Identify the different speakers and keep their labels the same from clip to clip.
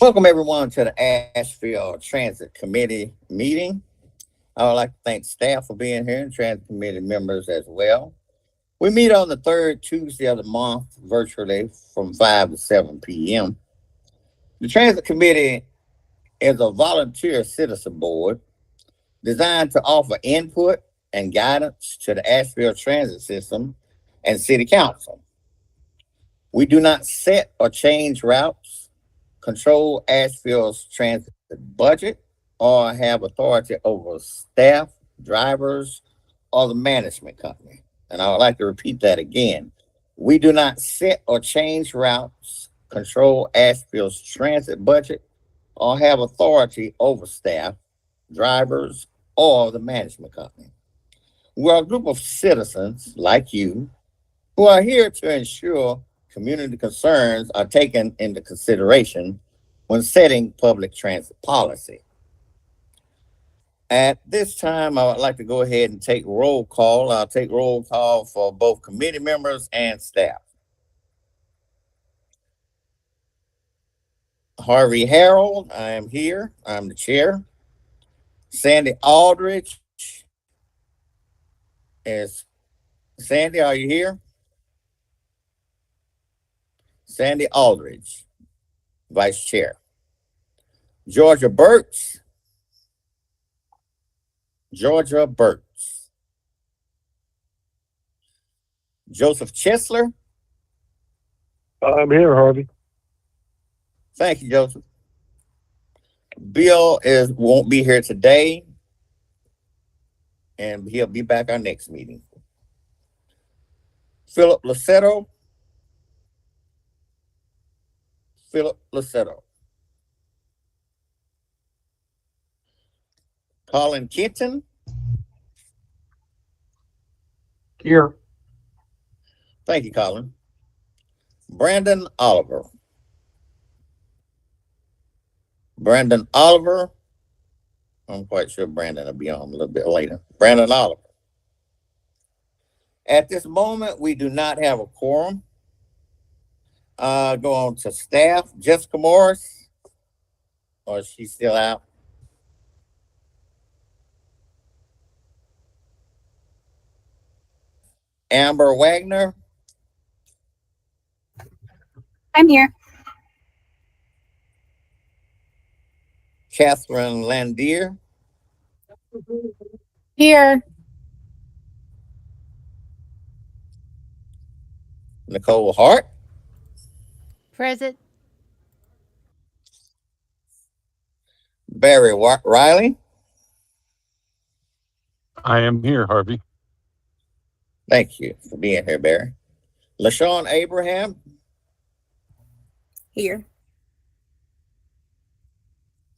Speaker 1: Welcome everyone to the Asheville Transit Committee meeting. I would like to thank staff for being here and Transit Committee members as well. We meet on the third Tuesday of the month virtually from 5 to 7 p.m. The Transit Committee is a volunteer citizen board designed to offer input and guidance to the Asheville transit system and City Council. We do not set or change routes, control Asheville's transit budget, or have authority over staff, drivers, or the management company. And I would like to repeat that again. We do not set or change routes, control Asheville's transit budget, or have authority over staff, drivers, or the management company. We're a group of citizens like you who are here to ensure community concerns are taken into consideration when setting public transit policy. At this time, I would like to go ahead and take roll call. I'll take roll call for both committee members and staff. Harvey Harold, I am here. I'm the chair. Sandy Aldridge is Sandy, are you here? Sandy Aldridge, vice chair. Georgia Burks. Georgia Burks. Joseph Chesler.
Speaker 2: I'm here, Harvey.
Speaker 1: Thank you, Joseph. Bill won't be here today, and he'll be back our next meeting. Philip Lassetto. Philip Lassetto. Colin Kenton.
Speaker 2: Here.
Speaker 1: Thank you, Colin. Brandon Oliver. Brandon Oliver. I'm quite sure Brandon will be on a little bit later. Brandon Oliver. At this moment, we do not have a quorum. Go on to staff. Jessica Morris. Or is she still out? Amber Wagner.
Speaker 3: I'm here.
Speaker 1: Catherine Landier.
Speaker 3: Here.
Speaker 1: Nicole Hart.
Speaker 4: Present.
Speaker 1: Barry Riley.
Speaker 2: I am here, Harvey.
Speaker 1: Thank you for being here, Barry. LaShawn Abraham.
Speaker 3: Here.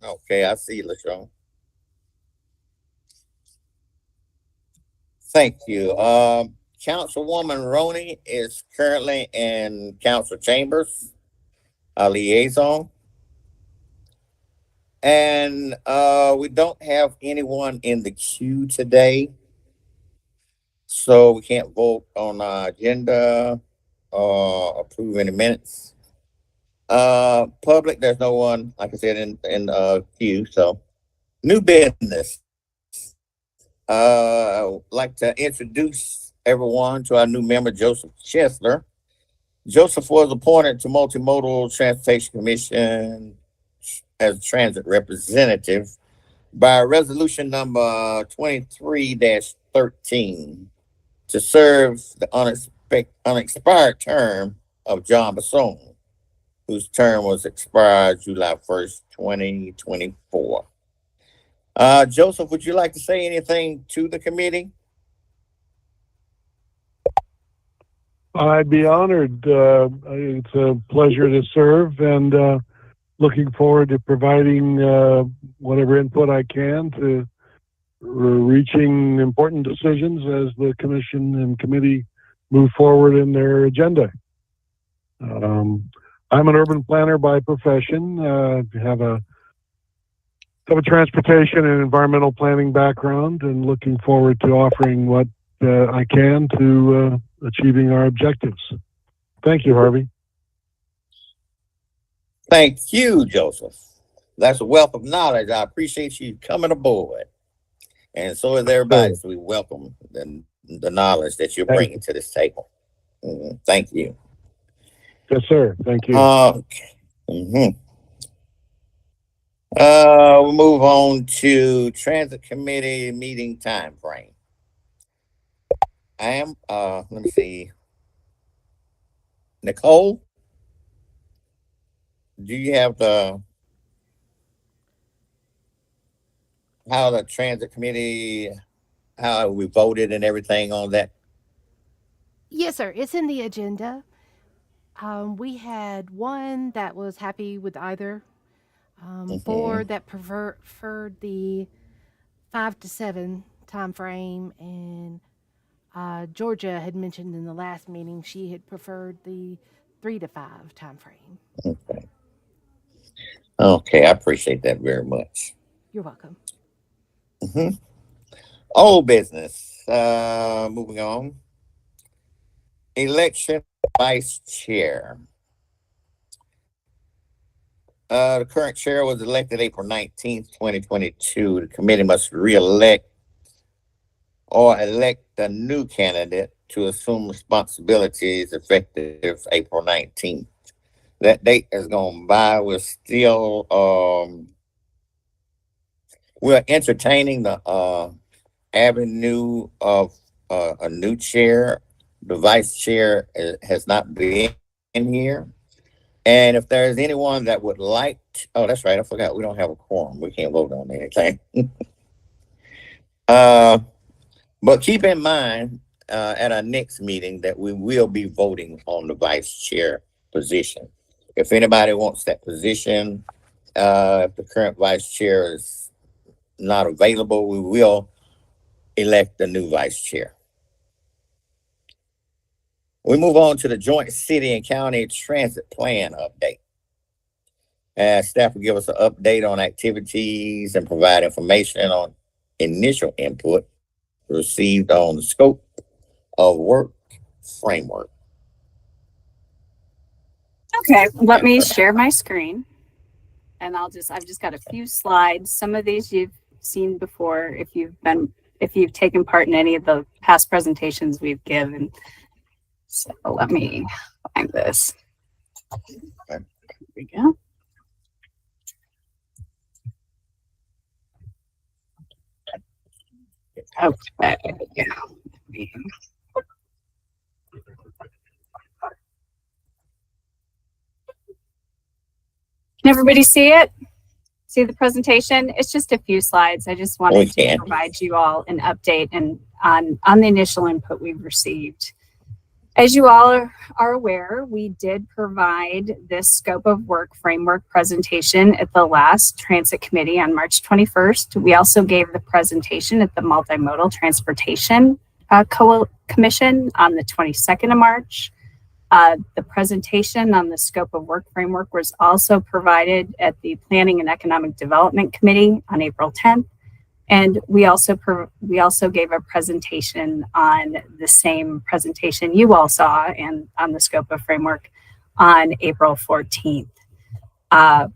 Speaker 1: Okay, I see LaShawn. Thank you. Councilwoman Roney is currently in council chambers, a liaison. And we don't have anyone in the queue today. So we can't vote on our agenda or approve any minutes. Public, there's no one, like I said, in queue. So new business. I would like to introduce everyone to our new member, Joseph Chesler. Joseph was appointed to Multimodal Transportation Commission as a transit representative by resolution number 23-13 to serve the unexpired term of John Basone, whose term was expired July 1st, 2024. Joseph, would you like to say anything to the committee?
Speaker 2: I'd be honored. It's a pleasure to serve, and looking forward to providing whatever input I can to reaching important decisions as the commission and committee move forward in their agenda. I'm an urban planner by profession. Have a transportation and environmental planning background, and looking forward to offering what I can to achieving our objectives. Thank you, Harvey.
Speaker 1: Thank you, Joseph. That's a wealth of knowledge. I appreciate you coming aboard. And so is everybody. So we welcome the knowledge that you're bringing to this table. Thank you.
Speaker 2: Yes, sir. Thank you.
Speaker 1: We'll move on to Transit Committee meeting time frame. Let me see. Nicole, do you have how the Transit Committee, how we voted and everything on that?
Speaker 4: Yes, sir. It's in the agenda. We had one that was happy with either. Four that preferred the 5 to 7 time frame, and Georgia had mentioned in the last meeting she had preferred the 3 to 5 time frame.
Speaker 1: Okay, I appreciate that very much.
Speaker 4: You're welcome.
Speaker 1: Old business. Moving on. Election vice chair. The current chair was elected April 19th, 2022. The committee must re-elect or elect a new candidate to assume responsibilities effective April 19th. That date is gone by. We're still we're entertaining the avenue of a new chair. The vice chair has not been in here. And if there's anyone that would like oh, that's right, I forgot we don't have a quorum. We can't vote on anything. But keep in mind at our next meeting that we will be voting on the vice chair position. If anybody wants that position, if the current vice chair is not available, we will elect a new vice chair. We move on to the joint city and county transit plan update. Staff will give us an update on activities and provide information on initial input received on the scope of work framework.
Speaker 3: Okay, let me share my screen, and I've just got a few slides. Some of these you've seen before if you've taken part in any of the past presentations we've given. So let me find this. There we go. Okay. Can everybody see it? See the presentation? It's just a few slides. I just wanted to provide you all an update and on the initial input we've received. As you all are aware, we did provide this scope of work framework presentation at the last Transit Committee on March 21st. We also gave the presentation at the Multimodal Transportation Commission on the 22nd of March. The presentation on the scope of work framework was also provided at the Planning and Economic Development Committee on April 10th. And we also gave a presentation on the same presentation you all saw and on the scope of framework on April 14th. I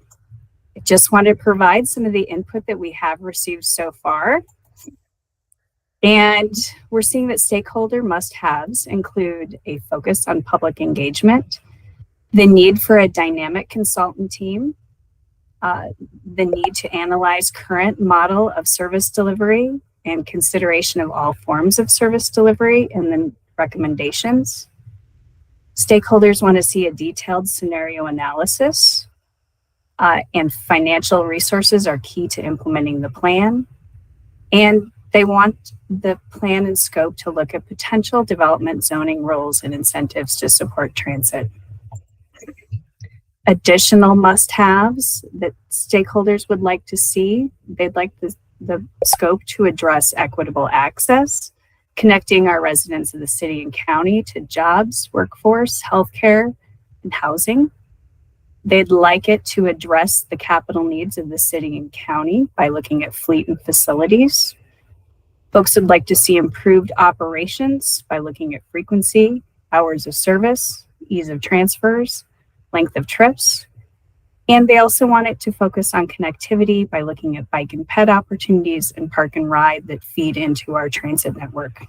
Speaker 3: just wanted to provide some of the input that we have received so far. And we're seeing that stakeholder must-haves include a focus on public engagement, the need for a dynamic consultant team, the need to analyze current model of service delivery and consideration of all forms of service delivery, and then recommendations. Stakeholders want to see a detailed scenario analysis, and financial resources are key to implementing the plan. And they want the plan and scope to look at potential development zoning rules and incentives to support transit. Additional must-haves that stakeholders would like to see, they'd like the scope to address equitable access, connecting our residents of the city and county to jobs, workforce, healthcare, and housing. They'd like it to address the capital needs of the city and county by looking at fleet and facilities. Folks would like to see improved operations by looking at frequency, hours of service, ease of transfers, length of trips. And they also want it to focus on connectivity by looking at bike and ped opportunities and park and ride that feed into our transit network.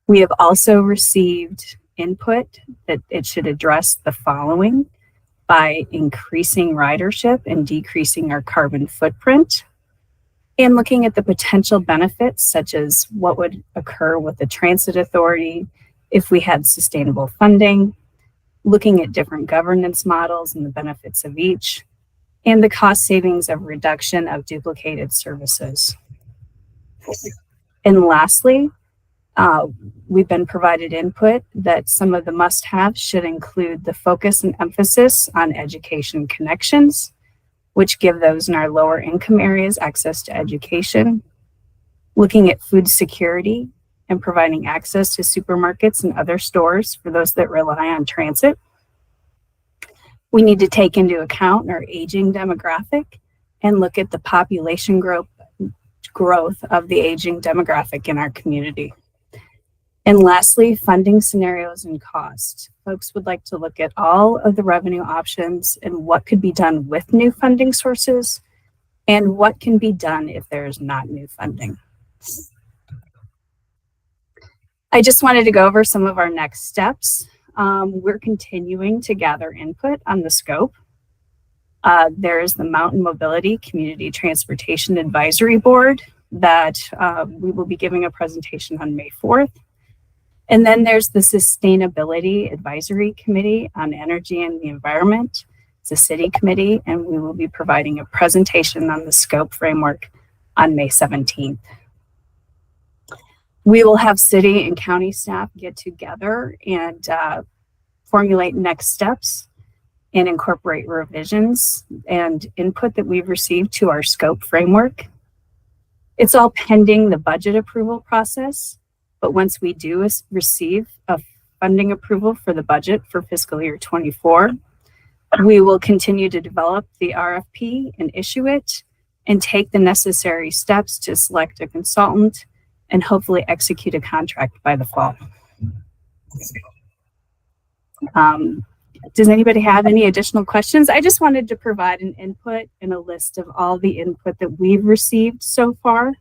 Speaker 3: We have also received input that it should address the following by increasing ridership and decreasing our carbon footprint, and looking at the potential benefits such as what would occur with the transit authority if we had sustainable funding, looking at different governance models and the benefits of each, and the cost savings of reduction of duplicated services. And lastly, we've been provided input that some of the must-haves should include the focus and emphasis on education connections, which give those in our lower income areas access to education, looking at food security and providing access to supermarkets and other stores for those that rely on transit. We need to take into account our aging demographic and look at the population growth of the aging demographic in our community. And lastly, funding scenarios and costs. Folks would like to look at all of the revenue options and what could be done with new funding sources and what can be done if there's not new funding. I just wanted to go over some of our next steps. We're continuing to gather input on the scope. There is the Mountain Mobility Community Transportation Advisory Board that we will be giving a presentation on May 4th. And then there's the Sustainability Advisory Committee on Energy and the Environment. It's a city committee, and we will be providing a presentation on the scope framework on May 17th. We will have city and county staff get together and formulate next steps and incorporate revisions and input that we've received to our scope framework. It's all pending the budget approval process. But once we do receive a funding approval for the budget for fiscal year 24, we will continue to develop the RFP and issue it and take the necessary steps to select a consultant and hopefully execute a contract by the fall. Does anybody have any additional questions? I just wanted to provide an input and a list of all the input that we've received so far,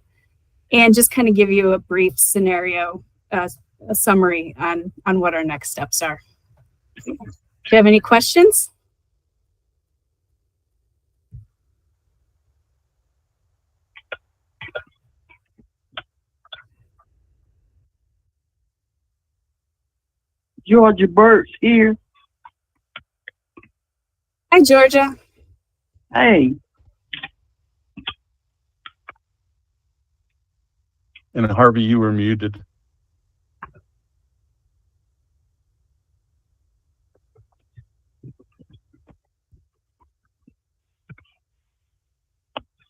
Speaker 3: and just kind of give you a brief scenario, a summary on what our next steps are. Do you have any questions?
Speaker 5: Georgia Burt's here.
Speaker 3: Hi, Georgia.
Speaker 5: Hey.
Speaker 6: And Harvey, you were muted.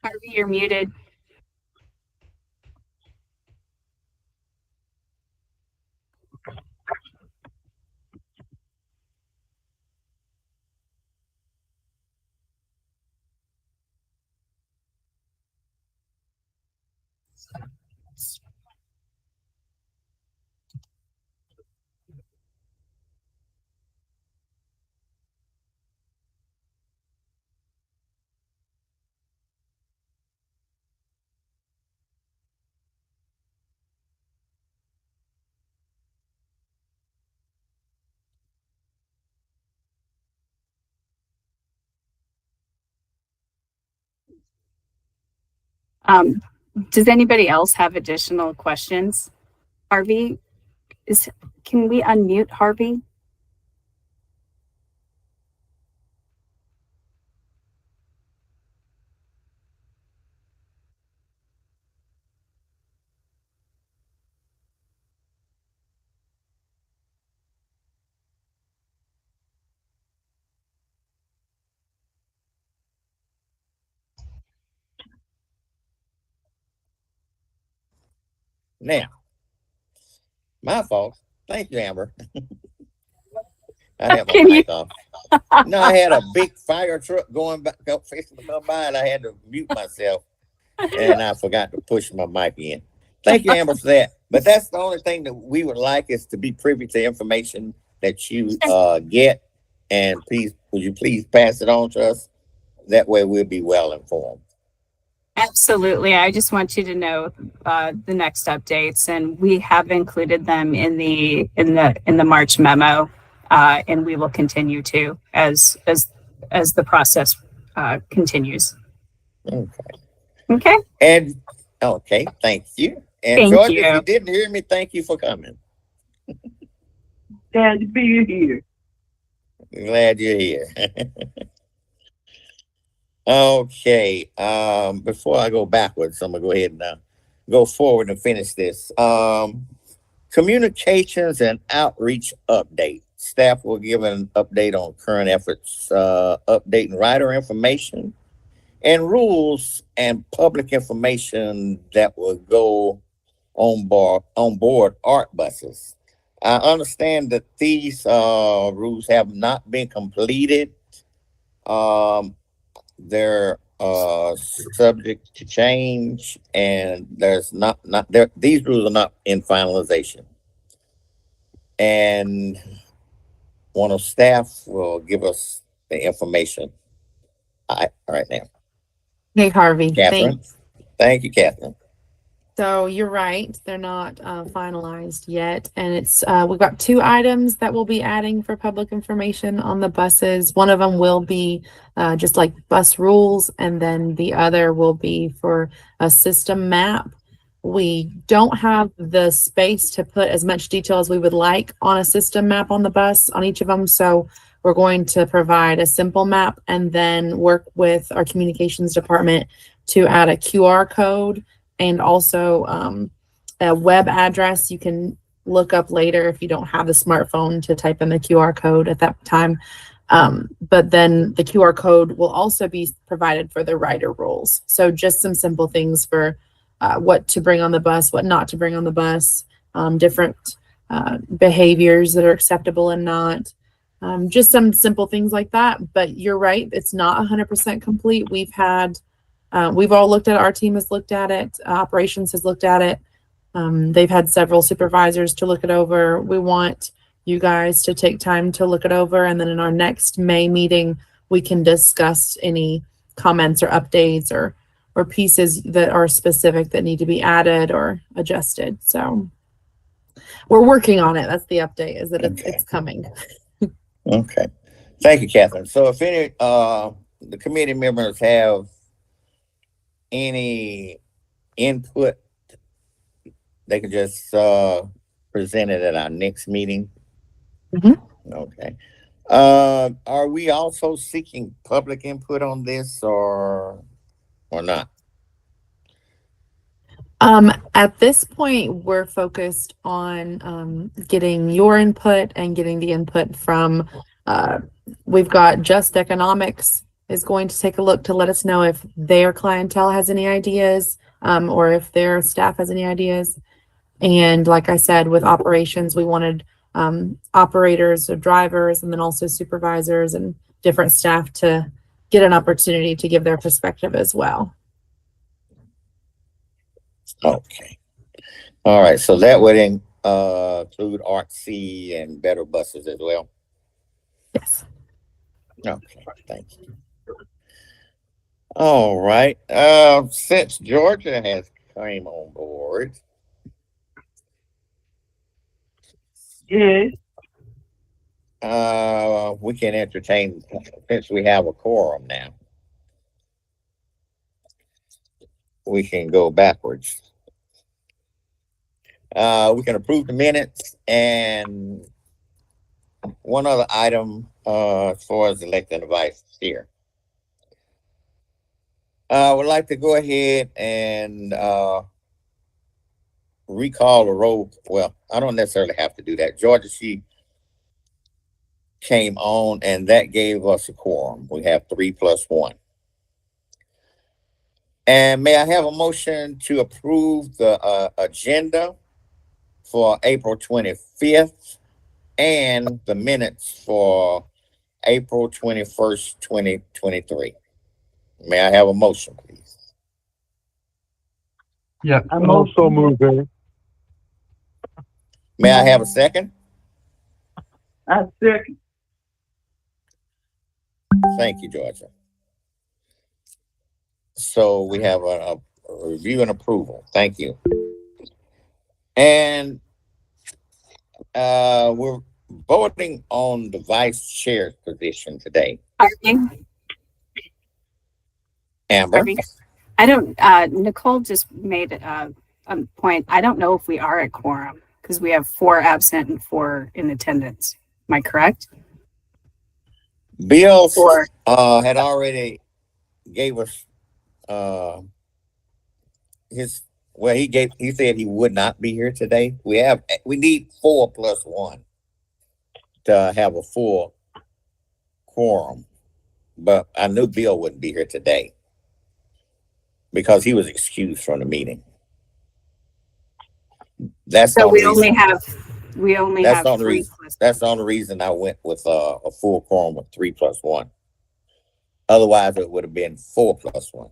Speaker 3: Harvey, you're muted. Does anybody else have additional questions? Harvey, can we unmute Harvey?
Speaker 1: Now, my fault. Thank you, Amber. I have my mic off. No, I had a big fire truck going back, fixing to come by, and I had to mute myself, and I forgot to push my mic in. Thank you, Amber, for that. But that's the only thing that we would like is to be privy to information that you get, And please, would you please pass it on to us? That way we'll be well informed.
Speaker 3: Absolutely. I just want you to know the next updates, and we have included them in the March memo, and we will continue to as the process continues.
Speaker 1: Okay.
Speaker 3: Okay.
Speaker 1: And okay, thank you. And
Speaker 3: Thank
Speaker 1: George,
Speaker 3: you.
Speaker 1: if you didn't hear me, thank you for coming.
Speaker 5: Glad to be here.
Speaker 1: Glad you're here. Okay. Before I go backwards, I'm gonna go ahead and go forward and finish this. Communications and outreach update. Staff will give an update on current efforts, updating rider information and rules and public information that will go on board ART buses. I understand that these rules have not been completed. They're subject to change, and there's not there. These rules are not in finalization. And one of staff will give us the information right now.
Speaker 7: Hey, Harvey.
Speaker 1: Catherine.
Speaker 7: Thanks.
Speaker 1: Thank you, Catherine.
Speaker 7: So you're right. They're not finalized yet. And it's we've got 2 items that we'll be adding for public information on the buses. One of them will be just like bus rules, and then the other will be for a system map. We don't have the space to put as much detail as we would like on a system map on the bus on each of them. So we're going to provide a simple map and then work with our communications department to add a QR code and also a web address you can look up later if you don't have the smartphone to type in the QR code at that time. But then the QR code will also be provided for the rider rules. So just some simple things for what to bring on the bus, what not to bring on the bus, different behaviors that are acceptable and not. Just some simple things like that. But you're right, it's not 100% complete. We've all looked at it. Our team has looked at it. Operations has looked at it. They've had several supervisors to look it over. We want you guys to take time to look it over. And then in our next May meeting, we can discuss any comments or updates or pieces that are specific that need to be added or adjusted. So we're working on it. That's the update, is that it's coming.
Speaker 1: Okay. Thank you, Catherine. So if any the committee members have any input, they can just present it at our next meeting. Okay. Are we also seeking public input on this or not?
Speaker 7: At this point, we're focused on getting your input and getting the input from, we've got Just Economics is going to take a look to let us know if their clientele has any ideas, or if their staff has any ideas. And like I said, with operations, we wanted operators or drivers and then also supervisors and different staff to get an opportunity to give their perspective as well.
Speaker 1: Okay. All right. So that would include ARC-C and Better Buses as well.
Speaker 7: Yes.
Speaker 1: Okay. Thank you. All right. Since Georgia has came on board,
Speaker 5: Yes.
Speaker 1: we can entertain, since we have a quorum now. We can go backwards. We can approve the minutes, and one other item as far as electing the vice chair. I would like to go ahead and recall the roll. Well, I don't necessarily have to do that. Georgia, she came on, and that gave us a quorum. We have 3 + 1. And may I have a motion to approve the agenda for April 25th and the minutes for April 21st, 2023? May I have a motion, please?
Speaker 6: Yeah.
Speaker 2: I'm also moving.
Speaker 1: May I have a second?
Speaker 5: I second.
Speaker 1: Thank you, Georgia. So we have a review and approval. Thank you. And we're voting on the vice chair position today. Amber.
Speaker 3: Harvey, I don't, Nicole just made a point. I don't know if we are at quorum because we have 4 absent and 4 in attendance. Am I correct?
Speaker 1: Bill
Speaker 3: 4.
Speaker 1: had already gave us he said he would not be here today. We need 4 plus 1 to have a full quorum. But I knew Bill wouldn't be here today because he was excused from the meeting. That's
Speaker 3: So
Speaker 1: the
Speaker 3: we
Speaker 1: reason.
Speaker 3: we only
Speaker 1: That's
Speaker 3: have
Speaker 1: the only
Speaker 3: 3
Speaker 1: reason.
Speaker 3: plus.
Speaker 1: That's the only reason I went with a full quorum with 3 plus 1. Otherwise, it would have been 4 plus 1.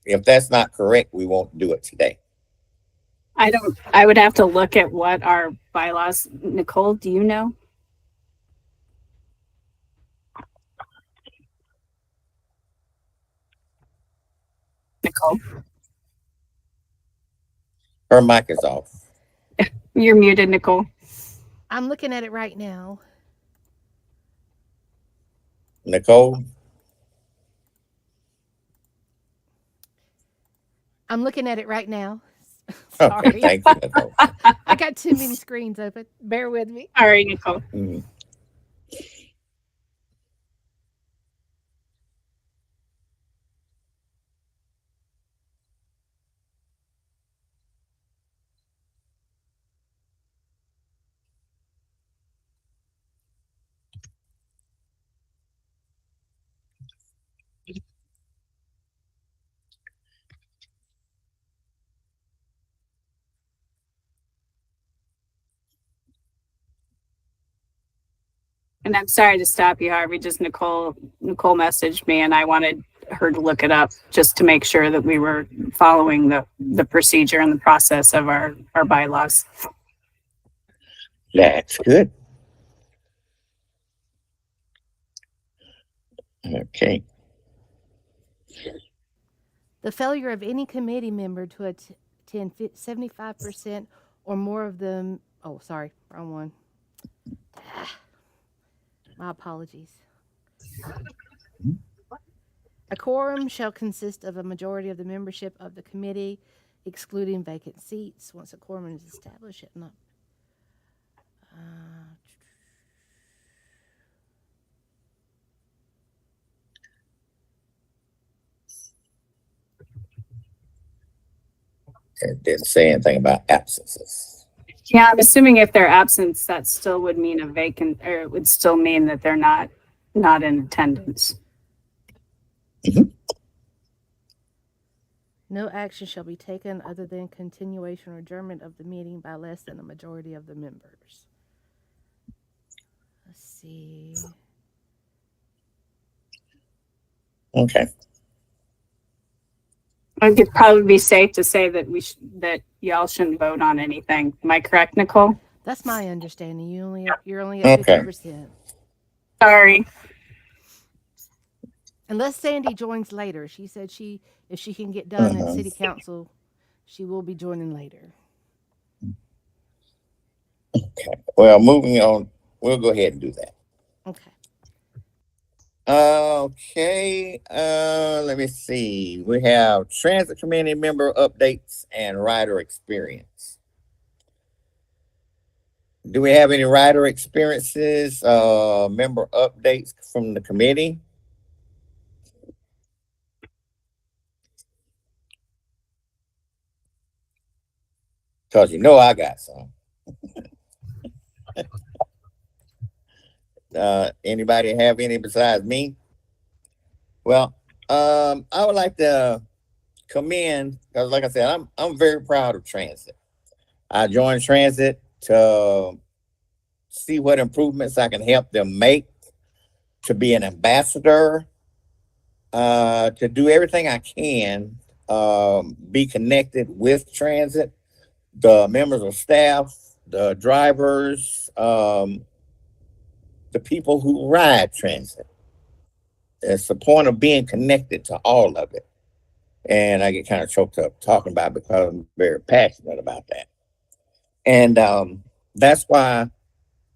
Speaker 1: If that's not correct, we won't do it today.
Speaker 3: I would have to look at what our bylaws. Nicole, do you know? Nicole,
Speaker 1: Her mic is off.
Speaker 3: you're muted, Nicole.
Speaker 4: I'm looking at it right now.
Speaker 1: Nicole?
Speaker 4: I'm looking at it right now.
Speaker 1: Okay,
Speaker 4: Sorry.
Speaker 1: thank you, Nicole.
Speaker 4: I got too many screens open. Bear with me.
Speaker 3: All right, Nicole.
Speaker 1: Mhm.
Speaker 3: And I'm sorry to stop you, Harvey. Just Nicole messaged me and I wanted her to look it up just to make sure that we were following the procedure and the process of our bylaws.
Speaker 1: That's good. Okay.
Speaker 4: The failure of any committee member to attend 75% or more of them. Oh, sorry, wrong one. My apologies. A quorum shall consist of a majority of the membership of the committee, excluding vacant seats. Once a quorum is established, it not.
Speaker 1: It didn't say anything about absences.
Speaker 3: Yeah, I'm assuming if they're absent, that still would mean a vacant, or it would still mean that they're not in attendance.
Speaker 1: Mhm.
Speaker 4: No action shall be taken other than continuation or adjournment of the meeting by less than a majority of the members. Let's see.
Speaker 1: Okay.
Speaker 3: It could probably be safe to say that that y'all shouldn't vote on anything. Am I correct, Nicole?
Speaker 4: That's my understanding. You're only at
Speaker 1: Okay.
Speaker 4: 50%.
Speaker 3: Sorry.
Speaker 4: Unless Sandy joins later. She said if she can get done at city council, she will be joining later.
Speaker 1: Okay. Well, moving on, we'll go ahead and do that.
Speaker 4: Okay.
Speaker 1: Okay. Let me see. We have transit committee member updates and rider experience. Do we have any rider experiences, member updates from the committee? Because I got some. Anybody have any besides me? Well, I would like to commend, because like I said, I'm very proud of transit. I joined transit to see what improvements I can help them make, to be an ambassador, to do everything I can, be connected with transit, the members of staff, the drivers, the the people who ride transit. It's the point of being connected to all of it. And I get kind of choked up talking about it because I'm very passionate about that. And that's why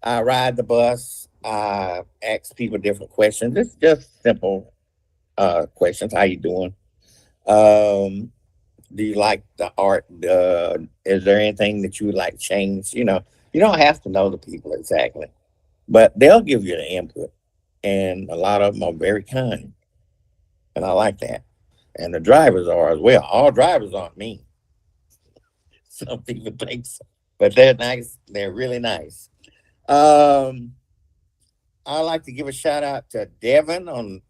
Speaker 1: I ride the bus. I ask people different questions. It's just simple questions. How you doing? Do you like the art? Is there anything that you would like to change? You don't have to know the people exactly, but they'll give you the input. And a lot of them are very kind. And I like that. And the drivers are as well. All drivers aren't mean. Some people think so. But they're nice. They're really nice. I like to give a shout out to Devin on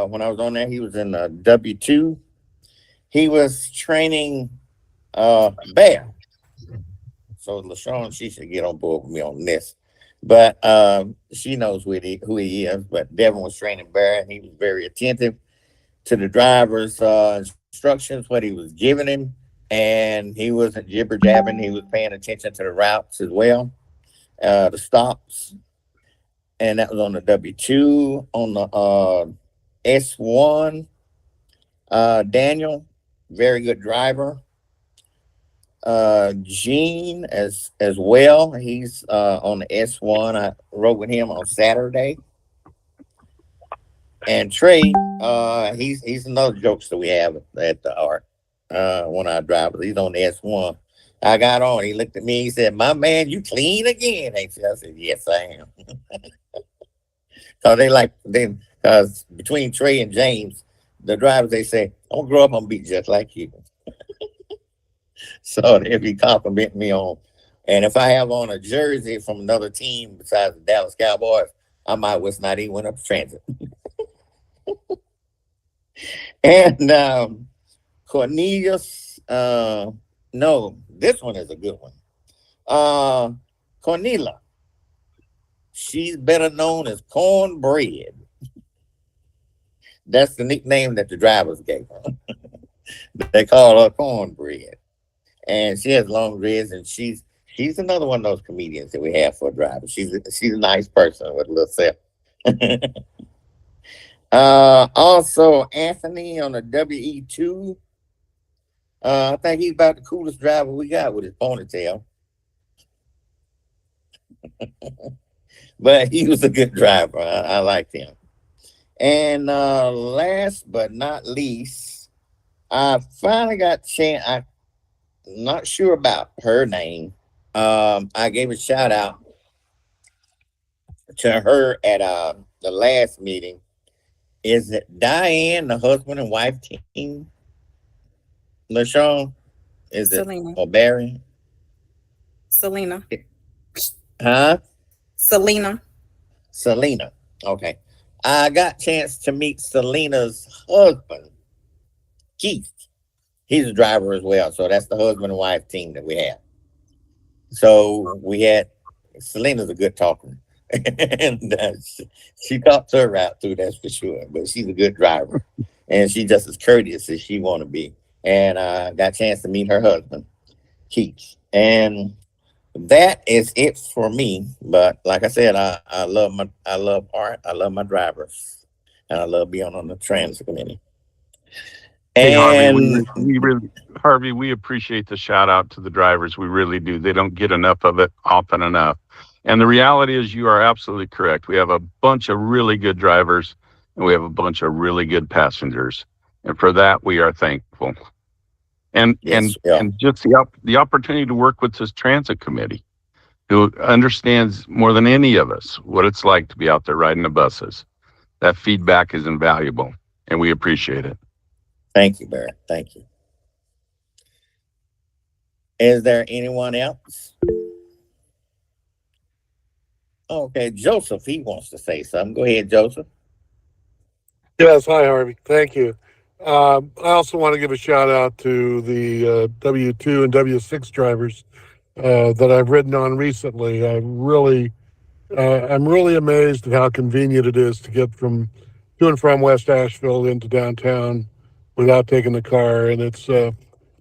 Speaker 1: when I was on there. He was in W2. He was training Bear. So LaShawn, she should get on board with me on this. But she knows who he is. But Devin was training Bear, and he was very attentive to the driver's instructions, what he was giving him. And he wasn't jibber jabbing. He was paying attention to the routes as well, the stops. And that was on the W2. On the S1, Daniel, very good driver. Gene as well. He's on the S1. I rode with him on Saturday. And Trey, he's another jokester we have at the art. One of our drivers. He's on the S1. I got on. He looked at me. He said, "My man, you clean again, ain't you?" I said, "Yes, I am." Because between Trey and James, the drivers, they say, "I'm gonna grow up and be just like you." So they'll be complimenting me on. And if I have on a jersey from another team besides the Dallas Cowboys, I might was not even went up to transit. And Cornelius, no, this one is a good one. Cornelia, she's better known as Cornbread. That's the nickname that the drivers gave her. They call her Cornbread. And she has long dreads, and she's another one of those comedians that we have for a driver. She's a nice person with a little self. Also Anthony on the WE2. I think he's about the coolest driver we got with his ponytail. But he was a good driver. I liked him. And last but not least, I finally got a chance. I'm not sure about her name. I gave a shout out to her at the last meeting. Is it Diane, the husband and wife team? LaShawn? Is it
Speaker 8: Selena.
Speaker 1: or Barry?
Speaker 8: Selena.
Speaker 1: Huh?
Speaker 8: Selena.
Speaker 1: Selena. Okay. I got a chance to meet Selena's husband, Keith. He's a driver as well. So that's the husband and wife team that we have. So we had Selena's a good talker. And she talks her route through, that's for sure. But she's a good driver. And she's just as courteous as she want to be. And I got a chance to meet her husband, Keith. And that is it for me. But like I said, I love art. I love my drivers. And I love being on the transit committee.
Speaker 6: Hey,
Speaker 1: And
Speaker 6: Harvey, we appreciate the shout out to the drivers. We really do. They don't get enough of it often enough. And the reality is you are absolutely correct. We have a bunch of really good drivers and we have a bunch of really good passengers. And for that, we are thankful. And
Speaker 1: yes,
Speaker 6: and just the opportunity to work with this transit committee who understands more than any of us what it's like to be out there riding the buses. That feedback is invaluable and we appreciate it.
Speaker 1: Thank you, Barrett. Thank you. Is there anyone else? Okay, Joseph, he wants to say something. Go ahead, Joseph.
Speaker 2: Yes, hi, Harvey. Thank you. I also want to give a shout out to the W2 and W6 drivers that I've ridden on recently. I'm really amazed at how convenient it is to get to and from West Asheville into downtown without taking the car, and it's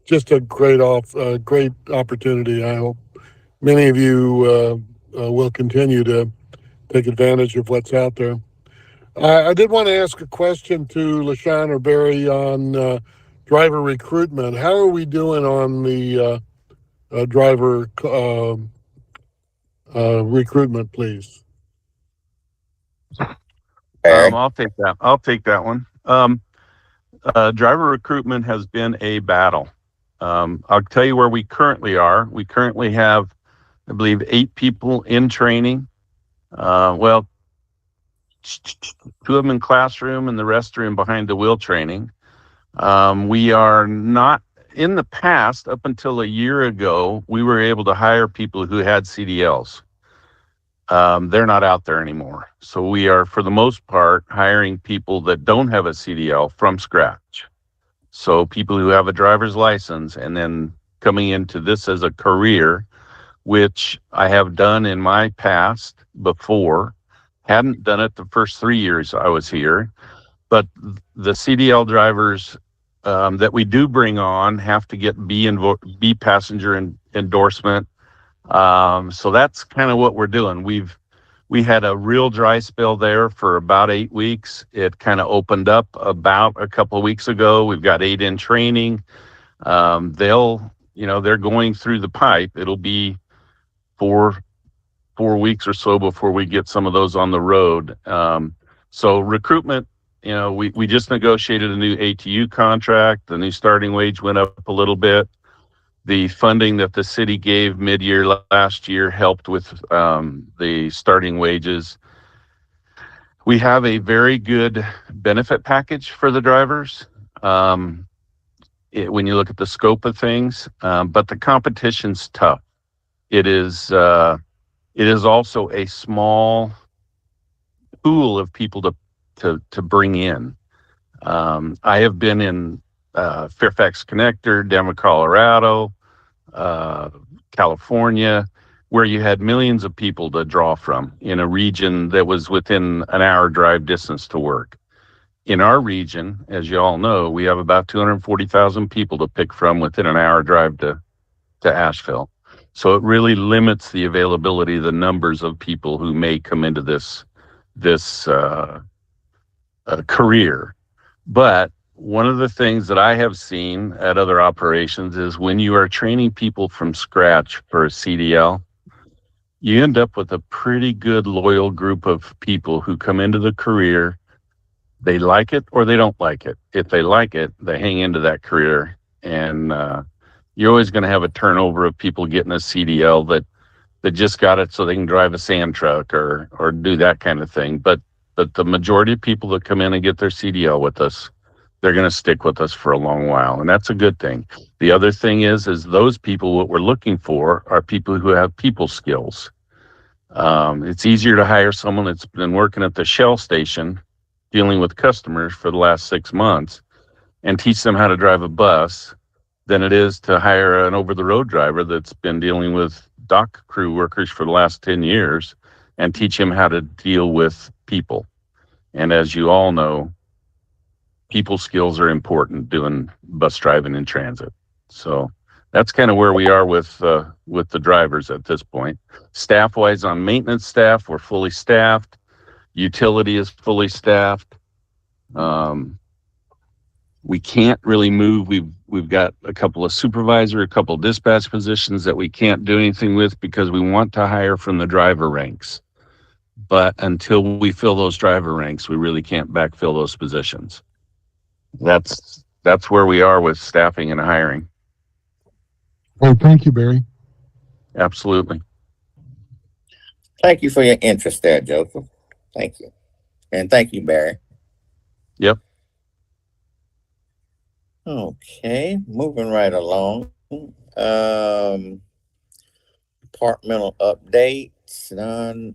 Speaker 2: just a great opportunity. I hope many of you will continue to take advantage of what's out there. I did want to ask a question to LaShawn or Barry on driver recruitment. How are we doing on the driver recruitment, please?
Speaker 1: Barry?
Speaker 6: I'll take that. I'll take that one. Driver recruitment has been a battle. I'll tell you where we currently are. We currently have, I believe, 8 people in training. Well, 2 of them in classroom and the rest are in behind the wheel training. We are not, in the past, up until a year ago, we were able to hire people who had CDLs. They're not out there anymore. So we are, for the most part, hiring people that don't have a CDL from scratch. So people who have a driver's license and then coming into this as a career, which I have done in my past before, hadn't done it the first 3 years I was here, but the CDL drivers that we do bring on have to get B passenger endorsement. So that's kind of what we're doing. We had a real dry spell there for about 8 weeks. It kind of opened up about a couple of weeks ago. We've got 8 in training. They're going through the pipe. It'll be 4 weeks or so before we get some of those on the road. So recruitment, we just negotiated a new ATU contract. The new starting wage went up a little bit. The funding that the city gave mid-year last year helped with the starting wages. We have a very good benefit package for the drivers when you look at the scope of things, but the competition's tough. It is also a small pool of people to bring in. I have been in Fairfax Connector, Denver, Colorado, California, where you had millions of people to draw from in a region that was within an hour drive distance to work. In our region, as you all know, we have about 240,000 people to pick from within an hour drive to Asheville. So it really limits the availability, the numbers of people who may come into this career. But one of the things that I have seen at other operations is when you are training people from scratch for a CDL, you end up with a pretty good loyal group of people who come into the career. They like it or they don't like it. If they like it, they hang into that career. And you're always going to have a turnover of people getting a CDL that just got it so they can drive a sand truck or do that kind of thing. But the majority of people that come in and get their CDL with us, they're going to stick with us for a long while. And that's a good thing. The other thing is those people, what we're looking for are people who have people skills. It's easier to hire someone that's been working at the Shell station, dealing with customers for the last 6 months and teach them how to drive a bus than it is to hire an over-the-road driver that's been dealing with dock crew workers for the last 10 years and teach him how to deal with people. And as you all know, people skills are important doing bus driving in transit. So that's kind of where we are with the drivers at this point. Staff-wise, on maintenance staff, we're fully staffed. Utility is fully staffed. We can't really move. We've got a couple of supervisor, a couple of dispatch positions that we can't do anything with because we want to hire from the driver ranks. But until we fill those driver ranks, we really can't backfill those positions. That's where we are with staffing and hiring.
Speaker 2: Well, thank you, Barry.
Speaker 6: Absolutely.
Speaker 1: Thank you for your interest there, Joseph. Thank you. And thank you, Barry.
Speaker 6: Yep.
Speaker 1: Okay, moving right along. Departmental updates. None.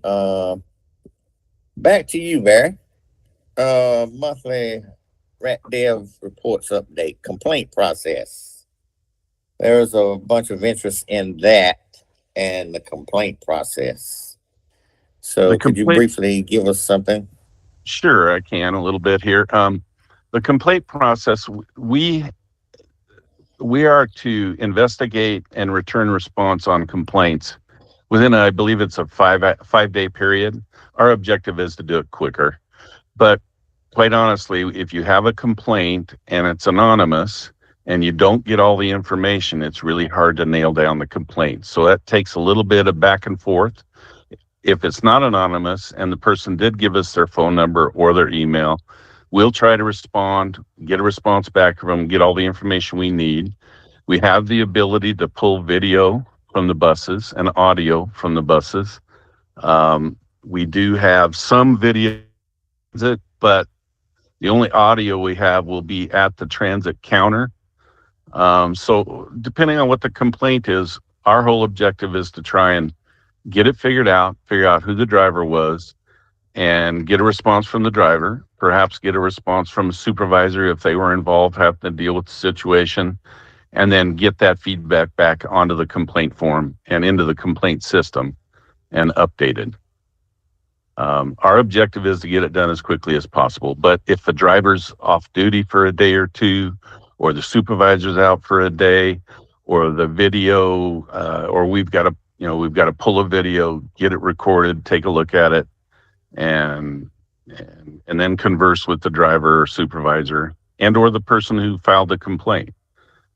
Speaker 1: Back to you, Barry. Monthly Rat Dev reports update, complaint process. There's a bunch of interest in that and the complaint process. So could you briefly give us something?
Speaker 6: Sure, I can a little bit here. The complaint process, we are to investigate and return response on complaints within, I believe it's a 5 day period. Our objective is to do it quicker. But quite honestly, if you have a complaint and it's anonymous and you don't get all the information, it's really hard to nail down the complaint. So that takes a little bit of back and forth. If it's not anonymous and the person did give us their phone number or their email, we'll try to respond, get a response back from them, get all the information we need. We have the ability to pull video from the buses and audio from the buses. We do have some video, but the only audio we have will be at the transit counter. So depending on what the complaint is, our whole objective is to try and get it figure out who the driver was, and get a response from the driver, perhaps get a response from a supervisor if they were involved, having to deal with the situation, and then get that feedback back onto the complaint form and into the complaint system and updated. Our objective is to get it done as quickly as possible. But if the driver's off duty for a day or two, or the supervisor's out for a day, or the video, or we've got to pull a video, get it recorded, take a look at it, and then converse with the driver or supervisor and or the person who filed the complaint.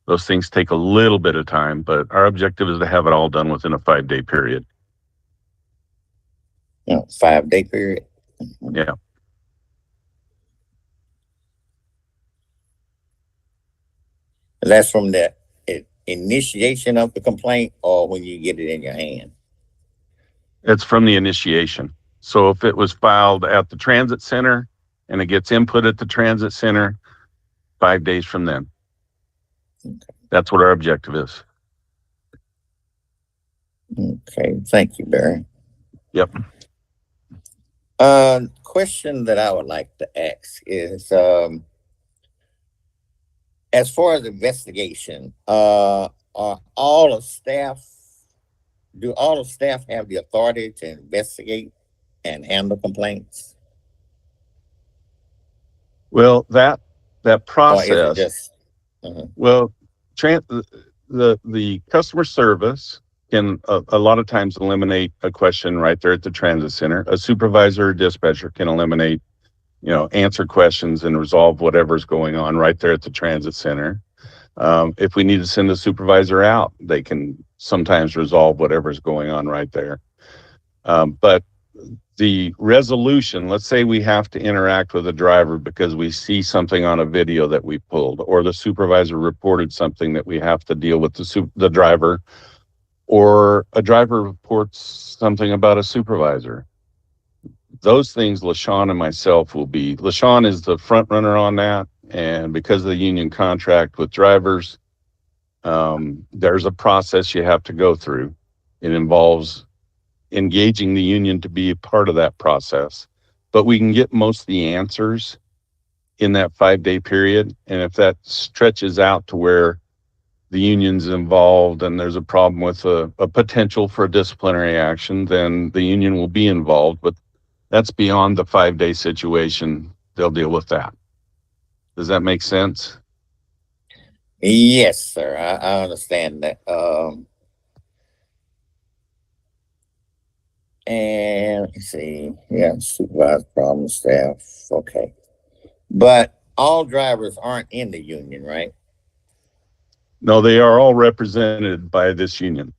Speaker 6: Those things take a little bit of time, but our objective is to have it all done within a 5-day period.
Speaker 1: 5-day period.
Speaker 6: Yeah.
Speaker 1: That's from the initiation of the complaint or when you get it in your hand?
Speaker 6: It's from the initiation. So if it was filed at the transit center and it gets input at the transit center, 5 days from then.
Speaker 1: Okay.
Speaker 6: That's what our objective is.
Speaker 1: Okay, thank you, Barry.
Speaker 6: Yep.
Speaker 1: Question that I would like to ask is, as far as investigation, do all of staff have the authority to investigate and handle complaints?
Speaker 6: Well, that process.
Speaker 1: Or is it just,
Speaker 6: Well, the customer service can a lot of times eliminate a question right there at the transit center. A supervisor or dispatcher can eliminate, answer questions and resolve whatever's going on right there at the transit center. If we need to send a supervisor out, they can sometimes resolve whatever's going on right there. But the resolution, let's say we have to interact with a driver because we see something on a video that we pulled, or the supervisor reported something that we have to deal with the driver, or a driver reports something about a supervisor. Those things, LaShawn and myself will be. LaShawn is the front runner on that, and because of the union contract with drivers, there's a process you have to go through. It involves engaging the union to be a part of that process, but we can get most of the answers in that 5-day period. And if that stretches out to where the union's involved and there's a problem with a potential for a disciplinary action, then the union will be involved, but that's beyond the 5-day situation. They'll deal with that. Does that make sense?
Speaker 1: Yes, sir. I understand that. And let's see, supervised problem staff. Okay. But all drivers aren't in the union, right?
Speaker 6: No, they are all represented by this union.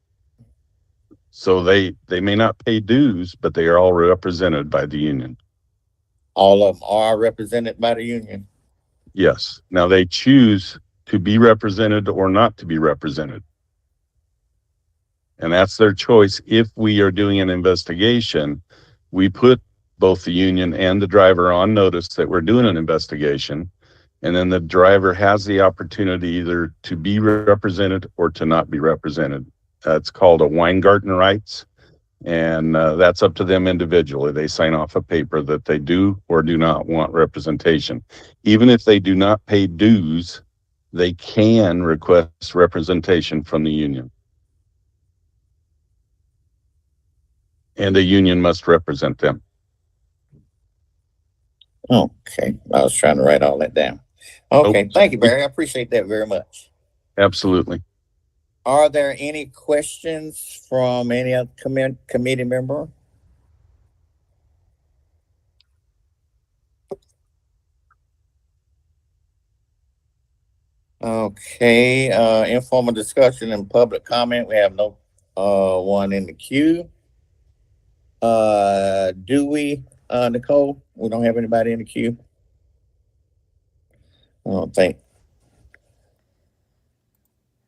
Speaker 6: So they may not pay dues, but they are all represented by the union.
Speaker 1: All of them are represented by the union?
Speaker 6: Yes. Now they choose to be represented or not to be represented. And that's their choice. If we are doing an investigation, we put both the union and the driver on notice that we're doing an investigation. And then the driver has the opportunity either to be represented or to not be represented. It's called a Weingarten rights. And that's up to them individually. They sign off a paper that they do or do not want representation. Even if they do not pay dues, they can request representation from the union. And the union must represent them.
Speaker 1: Okay. I was trying to write all that down. Okay. Thank you, Barry. I appreciate that very much.
Speaker 6: Absolutely.
Speaker 1: Are there any questions from any other committee member? Okay, informal discussion and public comment. We have no one in the queue. Do we, Nicole? We don't have anybody in the queue? I don't think.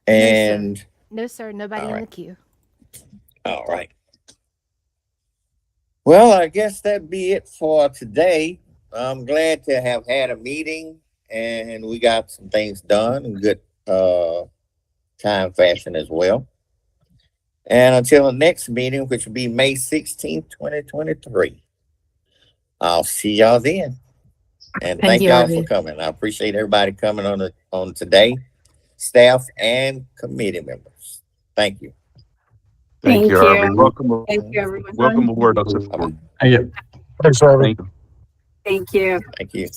Speaker 1: And
Speaker 4: No, sir. Nobody
Speaker 1: All
Speaker 4: in
Speaker 1: right.
Speaker 4: the queue.
Speaker 1: all right. Well, I guess that'd be it for today. I'm glad to have had a meeting and we got some things done in good time fashion as well. And until the next meeting, which will be May 16th, 2023. I'll see y'all then. And thank
Speaker 7: you,
Speaker 1: y'all
Speaker 7: Harvey.
Speaker 1: for coming. I appreciate everybody coming on today, staff and committee members. Thank you.
Speaker 6: Thank you, Harvey. Welcome,
Speaker 3: Thank you, everyone.
Speaker 6: welcome aboard.
Speaker 1: Bye-bye.
Speaker 2: Thanks, Harvey.
Speaker 6: Thank you.
Speaker 3: Thank you.
Speaker 1: Thank you.